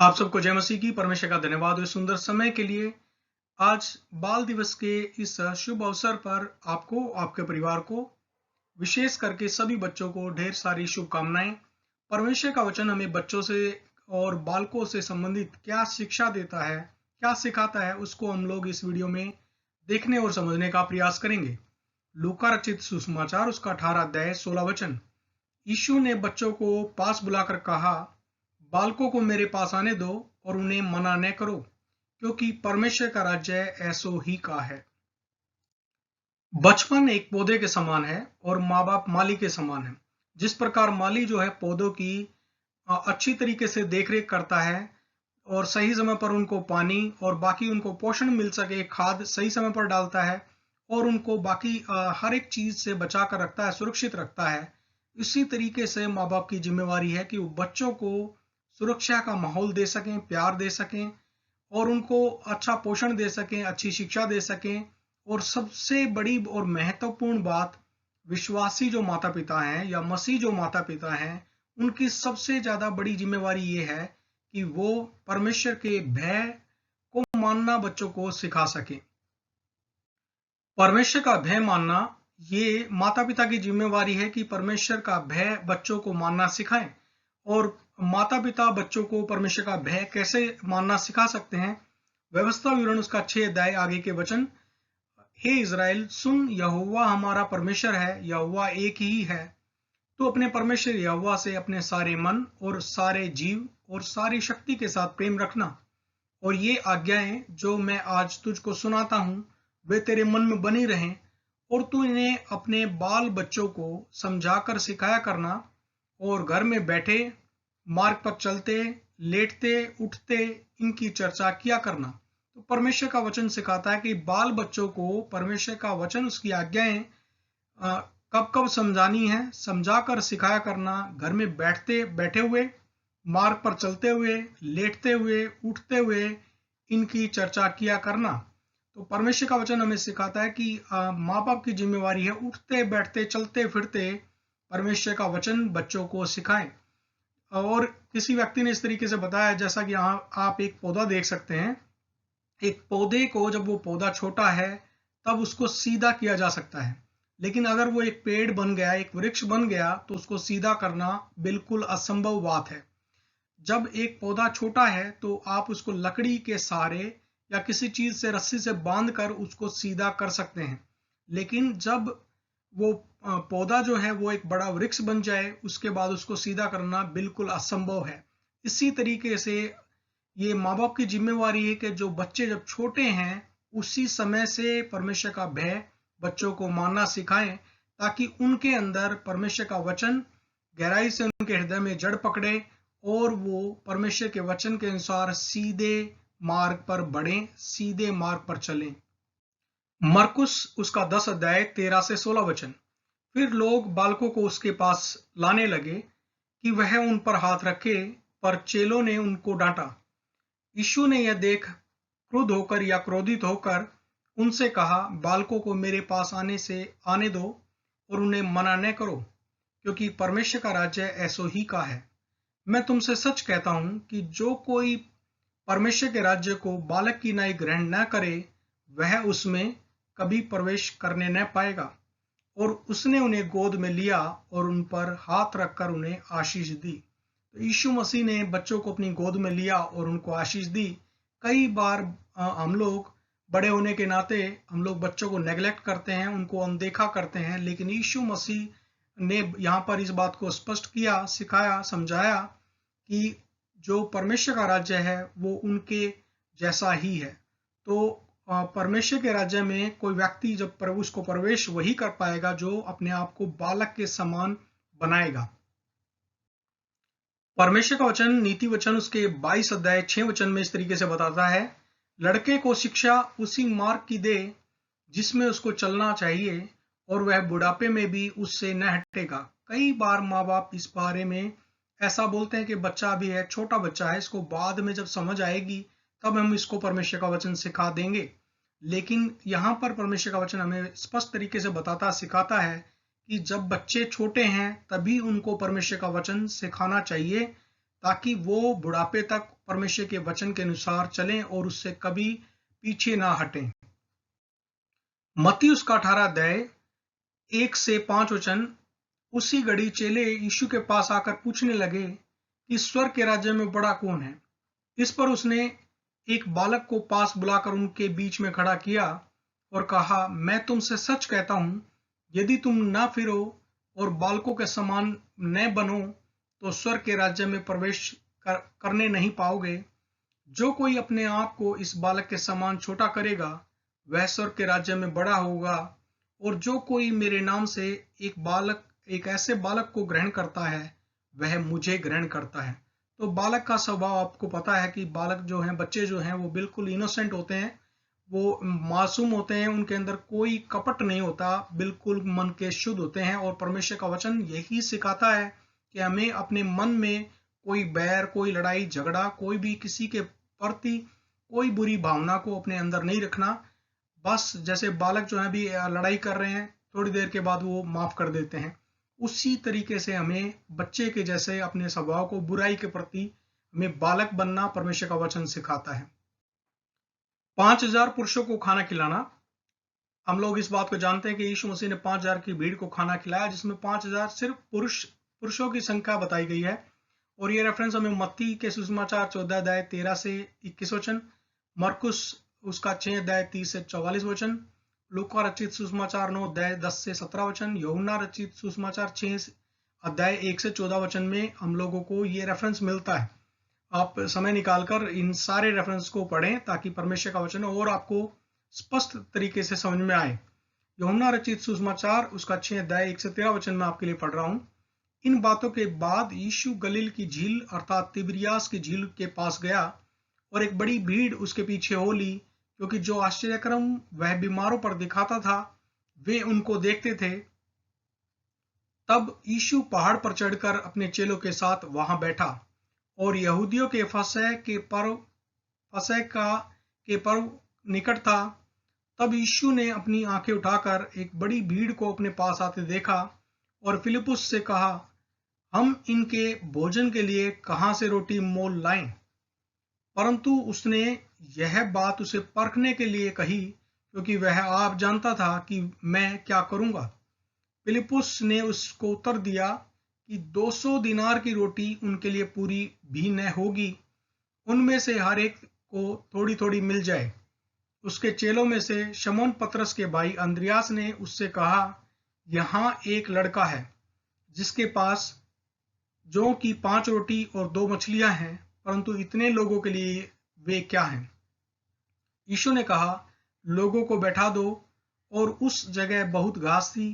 आप सबको जय मसीह की। परमेश्वर का धन्यवाद हो इस सुंदर समय के लिए। आज बाल दिवस के इस शुभ अवसर पर आपको, आपके परिवार को, विशेष करके सभी बच्चों को ढेर सारी शुभकामनाएं। परमेश्वर का वचन हमें बच्चों से और बालकों से संबंधित क्या शिक्षा देता है, क्या सिखाता है, उसको हम लोग इस वीडियो में देखने और समझने का प्रयास करेंगे। लूका रचित सुसमाचार उसका 18 अध्याय 16 वचन। यीशु ने बच्चों को पास बुलाकर कहा, बालकों को मेरे पास आने दो और उन्हें मना न करो, क्योंकि परमेश्वर का राज्य ऐसो ही का है। बचपन एक पौधे के समान है और माँ बाप माली के समान है। जिस प्रकार माली जो है पौधों की अच्छी तरीके से देखरेख करता है और सही समय पर उनको पानी और बाकी उनको पोषण मिल सके, खाद सही समय पर डालता है और उनको बाकी हर एक चीज से बचा कर रखता है, सुरक्षित रखता है। इसी तरीके से माँ बाप की जिम्मेवारी है कि वो बच्चों को सुरक्षा का माहौल दे सकें, प्यार दे सकें और उनको अच्छा पोषण दे सकें, अच्छी शिक्षा दे सकें। और सबसे बड़ी और महत्वपूर्ण बात, विश्वासी जो माता पिता हैं या मसीह जो माता पिता हैं, उनकी सबसे ज्यादा बड़ी जिम्मेवारी ये है कि वो परमेश्वर के भय को मानना बच्चों को सिखा सके। परमेश्वर का भय मानना, ये माता पिता की जिम्मेवारी है कि परमेश्वर का भय बच्चों को मानना सिखाएं। और माता पिता बच्चों को परमेश्वर का भय कैसे मानना सिखा सकते हैं? व्यवस्था विवरण उसका 6 अध्याय आगे के वचन। हे इज़राइल सुन, यहोवा हमारा परमेश्वर है, यहोवा एक ही है। तो अपने परमेश्वर यहोवा से अपने सारे मन और सारे जीव और सारी शक्ति के साथ प्रेम रखना। और ये आज्ञाएं जो मैं आज तुझको सुनाता हूं, वे तेरे मन में बनी रहें और तू इन्हें अपने बाल बच्चों को समझाकर सिखाया करना। और घर में बैठे, मार्ग पर चलते, लेटते, उठते इनकी चर्चा किया करना। तो परमेश्वर का वचन सिखाता है कि बाल बच्चों को परमेश्वर का वचन, उसकी आज्ञाएं कब कब समझानी है, समझाकर सिखाया करना। घर में बैठे हुए, मार्ग पर चलते हुए, लेटते हुए, उठते हुए इनकी चर्चा किया करना। तो परमेश्वर का वचन हमें सिखाता है कि माँ बाप की जिम्मेवारी है उठते बैठते चलते फिरते परमेश्वर का वचन बच्चों को सिखाएं। और किसी व्यक्ति ने इस तरीके से बताया, जैसा कि यहाँ आप एक पौधा देख सकते हैं। एक पौधे को जब वो पौधा छोटा है तब उसको सीधा किया जा सकता है, लेकिन अगर वो एक पेड़ बन गया, एक वृक्ष बन गया, तो उसको सीधा करना बिल्कुल असंभव बात है। जब एक पौधा छोटा है तो आप उसको लकड़ी के सहारे या किसी चीज से, रस्सी से बांध कर उसको सीधा कर सकते हैं। लेकिन जब वो पौधा जो है वो एक बड़ा वृक्ष बन जाए, उसके बाद उसको सीधा करना बिल्कुल असंभव है। इसी तरीके से ये माँ बाप की जिम्मेवारी है कि जो बच्चे जब छोटे हैं उसी समय से परमेश्वर का भय बच्चों को मानना सिखाएं, ताकि उनके अंदर परमेश्वर का वचन गहराई से उनके हृदय में जड़ पकड़े और वो परमेश्वर के वचन के अनुसार सीधे मार्ग पर बढ़ें, सीधे मार्ग पर चलें। मरकुस उसका 10 अध्याय 13 से 16 वचन। फिर लोग बालकों को उसके पास लाने लगे कि वह उन पर हाथ रखे, पर चेलों ने उनको डांटा। यीशु ने यह देख क्रुद्ध होकर या क्रोधित होकर उनसे कहा, बालकों को मेरे पास आने दो और उन्हें मना न करो, क्योंकि परमेश्वर का राज्य ऐसो ही का है। मैं तुमसे सच कहता हूं कि जो कोई परमेश्वर के राज्य को बालक की नाई ग्रहण न करे, वह उसमें कभी प्रवेश करने न पाएगा। और उसने उन्हें गोद में लिया और उन पर हाथ रखकर उन्हें आशीष दी। तो यीशु मसीह ने बच्चों को अपनी गोद में लिया और उनको आशीष दी। कई बार हम लोग बड़े होने के नाते हम लोग बच्चों को नेग्लेक्ट करते हैं, उनको अनदेखा करते हैं, लेकिन यीशु मसीह ने यहाँ पर इस बात को स्पष्ट किया, सिखाया, समझाया कि जो परमेश्वर का राज्य है वो उनके जैसा ही है। तो परमेश्वर के राज्य में कोई व्यक्ति जब प्रभु उसको प्रवेश वही कर पाएगा जो अपने आप को बालक के समान बनाएगा। परमेश्वर का वचन, नीति वचन उसके 22 अध्याय 6 वचन में इस तरीके से बताता है, लड़के को शिक्षा उसी मार्ग की दे जिसमें उसको चलना चाहिए, और वह बुढ़ापे में भी उससे न हटेगा। कई बार माँ बाप इस बारे में ऐसा बोलते हैं कि बच्चा अभी है, छोटा बच्चा है, इसको बाद में जब समझ आएगी तब हम इसको परमेश्वर का वचन सिखा देंगे। लेकिन यहाँ पर परमेश्वर का वचन हमें स्पष्ट तरीके से बताता, सिखाता है कि जब बच्चे छोटे हैं तभी उनको परमेश्वर का वचन सिखाना चाहिए, ताकि वो बुढ़ापे तक परमेश्वर के वचन के अनुसार चलें और उससे कभी पीछे ना हटें। मत्ती उसका 18 अध्याय 1 से 5 वचन। उसी घड़ी चेले यीशु के पास आकर पूछने लगे कि स्वर्ग के राज्य में बड़ा कौन है। इस पर उसने एक बालक को पास बुलाकर उनके बीच में खड़ा किया और कहा, मैं तुमसे सच कहता हूं, यदि तुम ना फिरो और बालकों के समान न बनो तो स्वर्ग के राज्य में प्रवेश करने नहीं पाओगे। जो कोई अपने आप को इस बालक के समान छोटा करेगा वह स्वर्ग के राज्य में बड़ा होगा, और जो कोई मेरे नाम से एक ऐसे बालक को ग्रहण करता है वह मुझे ग्रहण करता है। तो बालक का स्वभाव आपको पता है कि बालक जो हैं, बच्चे जो हैं, वो बिल्कुल इनोसेंट होते हैं, वो मासूम होते हैं, उनके अंदर कोई कपट नहीं होता, बिल्कुल मन के शुद्ध होते हैं। और परमेश्वर का वचन यही सिखाता है कि हमें अपने मन में कोई बैर, कोई लड़ाई झगड़ा, कोई भी किसी के प्रति कोई बुरी भावना को अपने अंदर नहीं रखना। बस जैसे बालक जो है भी लड़ाई कर रहे हैं, थोड़ी देर के बाद वो माफ कर देते हैं, उसी तरीके से हमें बच्चे के जैसे अपने स्वभाव को, बुराई के प्रति हमें बालक बनना परमेश्वर का वचन सिखाता है। 5,000 पुरुषों को खाना खिलाना। हम लोग इस बात को जानते हैं कि यीशु मसीह ने 5,000 की भीड़ को खाना खिलाया, जिसमें 5,000 सिर्फ पुरुषों की संख्या बताई गई है। और ये रेफरेंस हमें मत्ती के सुसमाचार 14 अध्याय 13 से 21 वचन, मरकुस उसका 6 अध्याय 30 से 44 वचन, लूका रचित सुसमाचार 9 अध्याय 10 से 17 वचन, यूहन्ना रचित सुसमाचार 6 अध्याय 1 से 14 वचन में हम लोगों को ये रेफरेंस मिलता है। आप समय निकालकर इन सारे रेफरेंस को पढ़ें ताकि परमेश्वर का वचन और आपको स्पष्ट तरीके से समझ में आए। यूहन्ना रचित सुसमाचार उसका 6 अध्याय 1 से 13 वचन में आपके लिए पढ़ रहा हूं। इन बातों के बाद यीशु गलील की झील अर्थात तिबिरियास की झील के पास गया और एक बड़ी भीड़ उसके पीछे हो ली, क्योंकि जो आश्चर्यक्रम वह बीमारों पर दिखाता था वे उनको देखते थे। तब यीशु पहाड़ पर चढ़कर अपने चेलों के साथ वहां बैठा और यहूदियों के फसह के पर्व निकट था। तब यीशु ने अपनी आंखें उठाकर एक बड़ी भीड़ को अपने पास आते देखा और फिलिपुस से कहा, हम इनके भोजन के लिए कहां से रोटी मोल लाएं? परंतु उसने यह बात उसे परखने के लिए कही, क्योंकि वह आप जानता था कि मैं क्या करूंगा। फिलिपुस ने उसको उत्तर दिया कि 200 दिनार की रोटी उनके लिए पूरी भी न होगी, उनमें से हर एक को थोड़ी थोड़ी मिल जाए। उसके चेलों में से शमौन पतरस के भाई अंद्रियास ने उससे कहा, यहाँ एक लड़का है जिसके पास जौ की 5 रोटी और 2 मछलियां हैं, परंतु इतने लोगों के लिए वे क्या हैं? यीशु ने कहा, लोगों को बैठा दो। और उस जगह बहुत घास थी।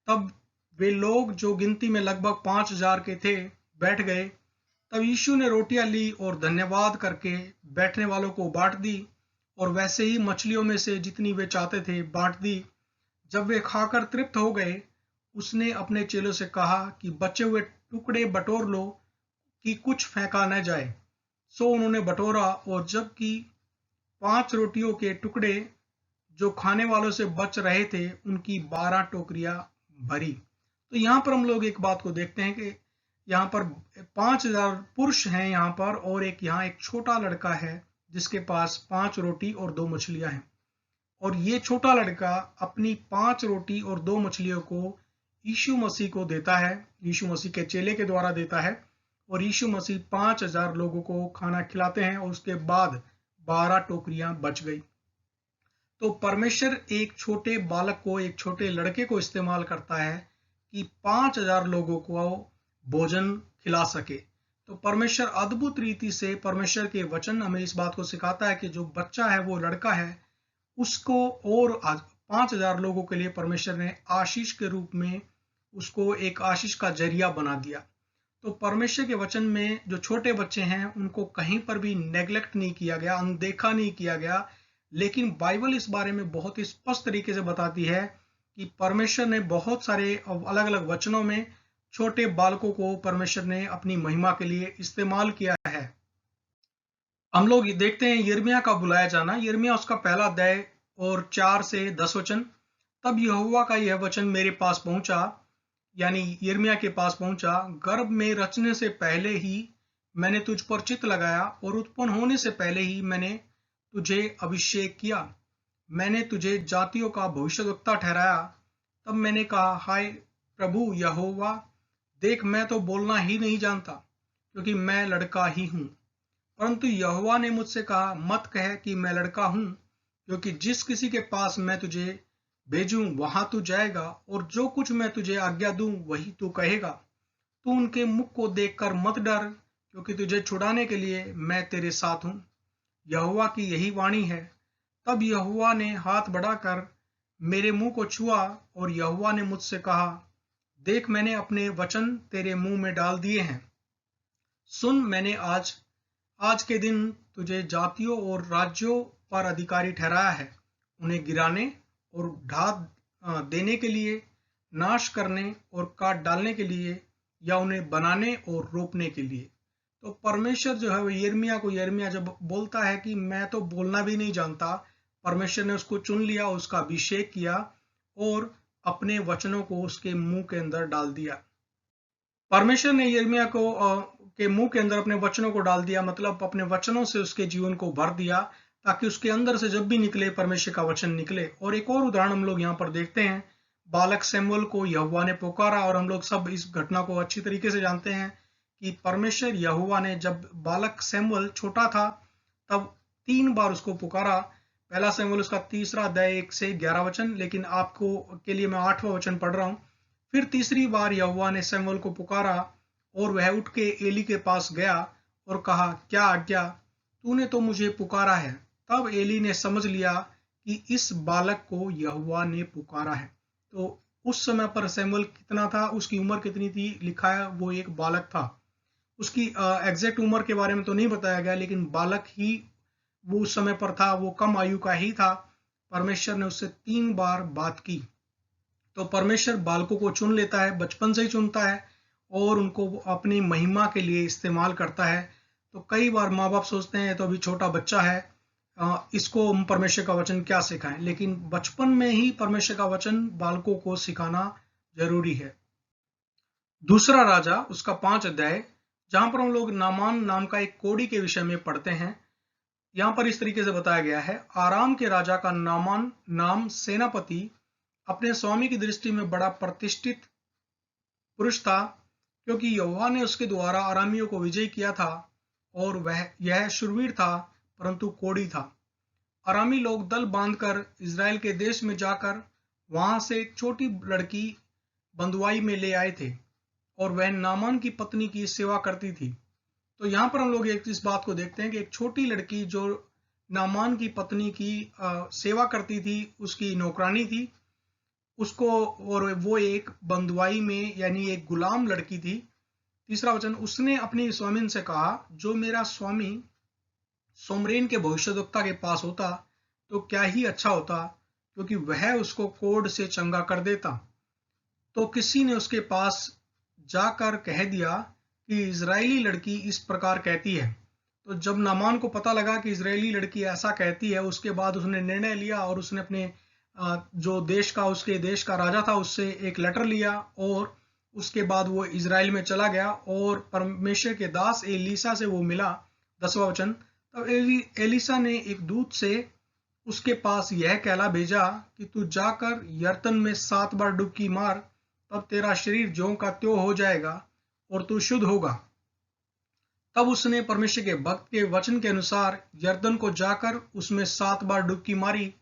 तब वे लोग जो गिनती में लगभग 5,000 के थे बैठ गए। तब यीशु ने रोटियां ली और धन्यवाद करके बैठने वालों को बांट दी, और वैसे ही मछलियों में से जितनी वे चाहते थे बांट दी। जब वे खाकर तृप्त हो गए, उसने अपने चेलों से कहा कि बचे हुए टुकड़े बटोर लो कि कुछ फेंका न जाए। सो उन्होंने बटोरा, और जबकि 5 रोटियों के टुकड़े जो खाने वालों से बच रहे थे उनकी 12 टोकरियां भरी। तो यहाँ पर हम लोग एक बात को देखते हैं कि यहाँ पर 5,000 पुरुष हैं यहाँ पर, और यहाँ एक छोटा लड़का है जिसके पास 5 रोटी और 2 मछलियां हैं। और ये छोटा लड़का अपनी 5 रोटी और 2 मछलियों को यीशु मसीह को देता है, यीशु मसीह के चेले के द्वारा देता है, और यीशु मसीह 5,000 लोगों को खाना खिलाते हैं, और उसके बाद 12 टोकरियां बच गई। तो परमेश्वर एक छोटे बालक को, एक छोटे लड़के को इस्तेमाल करता है कि 5,000 लोगों को भोजन खिला सके। तो परमेश्वर अद्भुत रीति से, परमेश्वर के वचन हमें इस बात को सिखाता है कि जो बच्चा है, वो लड़का है, उसको और 5,000 लोगों के लिए परमेश्वर ने आशीष के रूप में उसको एक आशीष का जरिया बना दिया। तो परमेश्वर के वचन में जो छोटे बच्चे हैं उनको कहीं पर भी नेग्लेक्ट नहीं किया गया, अनदेखा नहीं किया गया, लेकिन बाइबल इस बारे में बहुत ही स्पष्ट तरीके से बताती है कि परमेश्वर ने बहुत सारे अलग अलग वचनों में छोटे बालकों को परमेश्वर ने अपनी महिमा के लिए इस्तेमाल किया है। हम लोग देखते हैं यिर्मयाह का बुलाया जाना। यिर्मयाह उसका 1 अध्याय और 4 से 10 वचन। तब यहोवा का यह वचन मेरे पास पहुंचा, यानी यिर्मयाह के पास पहुंचा, गर्भ में रचने से पहले ही मैंने तुझ पर चित्त लगाया और उत्पन्न होने से पहले ही मैंने तुझे अभिषेक किया। मैंने तुझे जातियों का भविष्यद्वक्ता ठहराया। तब मैंने कहा, हाय प्रभु यहोवा, देख मैं तो बोलना ही नहीं जानता, क्योंकि मैं लड़का ही हूँ। परंतु यहोवा ने मुझसे कहा, मत कह कि मैं लड़का हूँ, क्योंकि जिस किसी के पास मैं तुझे भेजूं वहां तू जाएगा, और जो कुछ मैं तुझे आज्ञा दूं वही तू कहेगा। तू उनके मुख को देखकर मत डर, क्योंकि तुझे छुड़ाने के लिए मैं तेरे साथ हूँ। यहोवा की यही वाणी है। तब यहोवा ने हाथ बढ़ाकर मेरे मुंह को छुआ, और यहोवा ने मुझसे कहा, देख मैंने अपने वचन तेरे मुंह में डाल दिए हैं। सुन, मैंने आज आज के दिन तुझे जातियों और राज्यों पर अधिकारी ठहराया है, उन्हें गिराने और ढा देने के लिए, नाश करने और काट डालने के लिए, या उन्हें बनाने और रोपने के लिए। तो परमेश्वर जो है वो यिर्मयाह जब बोलता है कि मैं तो बोलना भी नहीं जानता, परमेश्वर ने उसको चुन लिया, उसका अभिषेक किया और अपने वचनों को उसके मुंह के अंदर डाल दिया। परमेश्वर ने यिर्मयाह को के मुंह के अंदर अपने वचनों को डाल दिया, मतलब अपने वचनों से उसके जीवन को भर दिया, ताकि उसके अंदर से जब भी निकले परमेश्वर का वचन निकले। और एक और उदाहरण हम लोग यहाँ पर देखते हैं। बालक शमूएल को यहोवा ने पुकारा, और हम लोग सब इस घटना को अच्छी तरीके से जानते हैं कि परमेश्वर यहोवा ने जब बालक शमूएल छोटा था तब 3 बार उसको पुकारा। पहला शमूएल उसका 3 अध्याय 1 से 11 वचन, लेकिन आपको के लिए मैं 8वां वचन पढ़ रहा हूँ। फिर तीसरी बार यहोवा ने शमूएल को पुकारा, और वह उठ के एली के पास गया और कहा, क्या आज्ञा, तूने तो मुझे पुकारा है। तब एली ने समझ लिया कि इस बालक को यहोवा ने पुकारा है। तो उस समय पर शमूएल कितना था, उसकी उम्र कितनी थी, लिखा है वो एक बालक था। उसकी एग्जैक्ट उम्र के बारे में तो नहीं बताया गया, लेकिन बालक ही वो उस समय पर था, वो कम आयु का ही था। परमेश्वर ने उससे 3 बार बात की। तो परमेश्वर बालकों को चुन लेता है, बचपन से ही चुनता है, और उनको अपनी महिमा के लिए इस्तेमाल करता है। तो कई बार माँ बाप सोचते हैं तो अभी छोटा बच्चा है, इसको हम परमेश्वर का वचन क्या सिखाएं, लेकिन बचपन में ही परमेश्वर का वचन बालकों को सिखाना जरूरी है। दूसरा राजा उसका 5 अध्याय, जहां पर हम लोग नामान नाम का एक कोढ़ी के विषय में पढ़ते हैं। यहाँ पर इस तरीके से बताया गया है, आराम के राजा का नामान नाम सेनापति अपने स्वामी की दृष्टि में बड़ा प्रतिष्ठित पुरुष था, क्योंकि यहोवा ने उसके द्वारा अरामियों को विजय किया था, और यह शूरवीर था परंतु कोढ़ी था। अरामी लोग दल बांधकर इजराइल के देश में जाकर वहां से एक छोटी लड़की बंधुआई में ले आए थे, और वह नामान की पत्नी की सेवा करती थी। तो यहाँ पर हम लोग इस बात को देखते हैं कि एक छोटी लड़की जो नामान की पत्नी की सेवा करती थी, उसकी नौकरानी थी उसको, और वो एक बंधुआई में यानी एक गुलाम लड़की थी। तीसरा वचन, उसने अपनी स्वामिन से कहा, जो मेरा स्वामी सोमरेन के भविष्यद्वक्ता के पास होता तो क्या ही अच्छा होता, क्योंकि वह उसको कोढ़ से चंगा कर देता। तो किसी ने उसके पास जाकर कह दिया कि इजरायली लड़की इस प्रकार कहती है। तो जब नामान को पता लगा कि इजरायली लड़की ऐसा कहती है, उसके बाद उसने निर्णय लिया, और उसने अपने जो उसके देश का राजा था उससे एक लेटर लिया, और उसके बाद वो इजराइल में चला गया और परमेश्वर के दास एलीसा से वो मिला। 10वां वचन, तब एलीसा ने एक दूत से उसके पास यह कहला भेजा कि तू जाकर यरदन में 7 बार डुबकी मार, तब तेरा शरीर ज्यों का त्यों हो जाएगा और तू शुद्ध होगा। तब उसने परमेश्वर के भक्त के वचन के अनुसार यरदन को जाकर उसमें 7 बार डुबकी मारी,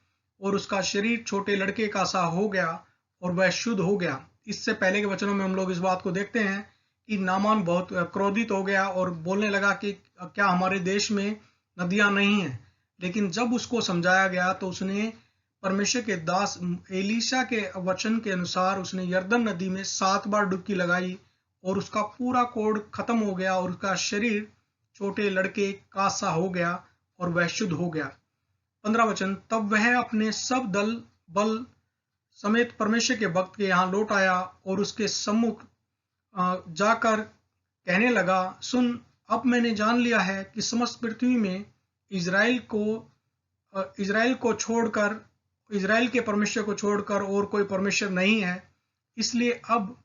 और उसका शरीर छोटे लड़के का सा हो गया और वह शुद्ध हो गया। इससे पहले के वचनों में हम लोग इस बात को देखते हैं कि नामान बहुत क्रोधित हो गया और बोलने लगा कि क्या हमारे देश में नदियां नहीं हैं। लेकिन जब उसको समझाया गया तो उसने परमेश्वर के दास एलीशा के वचन के अनुसार उसने यरदन नदी में 7 बार डुबकी लगाई, और उसका पूरा कोढ़ खत्म हो गया, और उसका शरीर छोटे लड़के का सा हो गया और वह शुद्ध हो गया। 15 वचन, तब वह अपने सब दल बल समेत परमेश्वर के भक्त के यहाँ लौट आया, और उसके सम्मुख जाकर कहने लगा, सुन, अब मैंने जान लिया है कि समस्त पृथ्वी में इजराइल के परमेश्वर को छोड़कर और कोई परमेश्वर नहीं है, इसलिए अब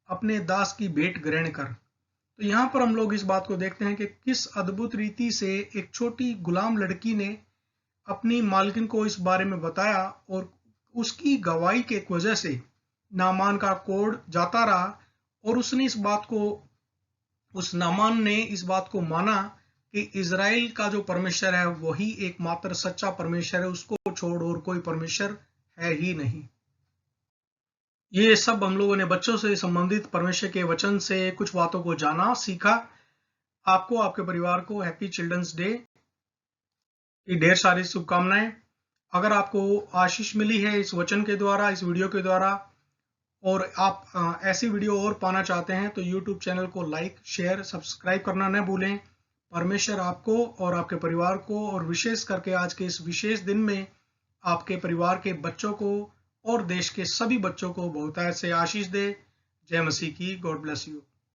अपने दास की भेंट ग्रहण कर। तो यहाँ पर हम लोग इस बात को देखते हैं कि किस अद्भुत रीति से एक छोटी गुलाम लड़की ने अपनी मालकिन को इस बारे में बताया और उसकी गवाही के वजह से नामान का कोढ़ जाता रहा और उस नामान ने इस बात को माना कि इज़राइल का जो परमेश्वर है वही एकमात्र सच्चा परमेश्वर है, उसको छोड़ और कोई परमेश्वर है ही नहीं। ये सब हम लोगों ने बच्चों से संबंधित परमेश्वर के वचन से कुछ बातों को जाना, सीखा। आपको, आपके परिवार को हैप्पी चिल्ड्रंस डे की ढेर सारी शुभकामनाएं। अगर आपको आशीष मिली है इस वचन के द्वारा, इस वीडियो के द्वारा, और आप ऐसी वीडियो और पाना चाहते हैं तो YouTube चैनल को लाइक, शेयर, सब्सक्राइब करना न भूलें। परमेश्वर आपको और आपके परिवार को, और विशेष करके आज के इस विशेष दिन में आपके परिवार के बच्चों को और देश के सभी बच्चों को बहुतायत से आशीष दे। जय मसीह की। God bless you.